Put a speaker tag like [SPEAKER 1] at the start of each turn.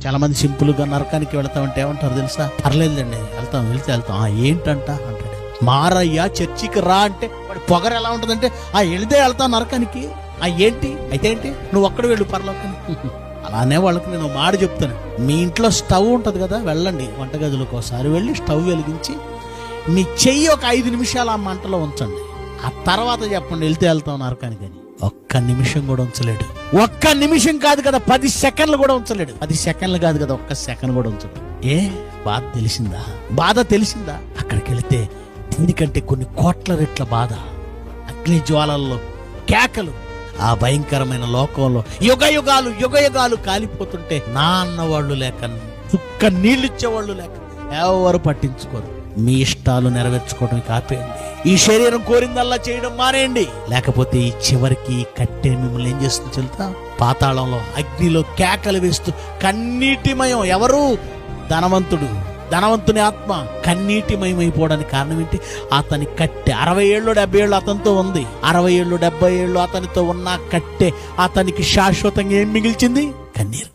[SPEAKER 1] చాలా మంది సింపుల్గా నరకానికి వెళ్తామంటే ఏమంటారు తెలుసా? పర్లేదులేండి, వెళ్తాం. ఏంటంట అంటాడు. మారయ్యా చర్చికి రా అంటే వాడి పొగరు ఎలా ఉంటుందంటే వెళ్తాం నరకానికి. ఏంటి అయితే ఏంటి, నువ్వు ఒక్కడ వెళ్ళు పరలోకానికి. అలానే వాళ్ళకి నేను మాట చెప్తాను. మీ ఇంట్లో స్టవ్ ఉంటుంది కదా, వెళ్ళండి వంటగదిలోకి ఒకసారి వెళ్ళి స్టవ్ వెలిగించి మీ చెయ్యి ఒక 5 నిమిషాలు ఆ మంటలో ఉంచండి. ఆ తర్వాత చెప్పండి వెళ్తాం నరకానికి అని. ఒక్క నిమిషం కూడా ఉంచలేడు. ఒక్క నిమిషం కాదు కదా, 10 సెకండ్లు కూడా ఉంచలేడు. 10 సెకండ్లు కాదు కదా, ఒక్క సెకండ్ కూడా ఉంచడు. బాధ తెలిసిందా? అక్కడికి వెళితే దీనికంటే కొన్ని కోట్ల రెట్ల బాధ, అగ్ని జ్వాలల్లో కేకలు. ఆ భయంకరమైన లోకంలో యుగ యుగాలు కాలిపోతుంటే నా అన్నవాళ్ళు లేక, చుక్క నీళ్ళు ఇచ్చేవాళ్ళు లేక ఎవరు పట్టించుకోరు. మీ ఇష్టాలు నెరవేర్చుకోవడం ఆపేయండి. ఈ శరీరం కోరిందల్లా చేయడం మానేయండి. లేకపోతే ఈ చివరికి కట్టె మిమ్మల్ని ఏం చేస్తుంది తెలుసా? పాతాళంలో అగ్నిలో కేకలు వేస్తూ కన్నీటిమయం. ఎవరు? ధనవంతుని ఆత్మ కన్నీటిమయమైపోవడానికి కారణం ఏంటి? అతని కట్టె 60 ఏళ్ళు 70 ఏళ్ళు అతనితో ఉంది. 60 ఏళ్ళు 70 ఏళ్ళు అతనితో ఉన్న కట్టె అతనికి శాశ్వతంగా ఏం మిగిల్చింది? కన్నీరు.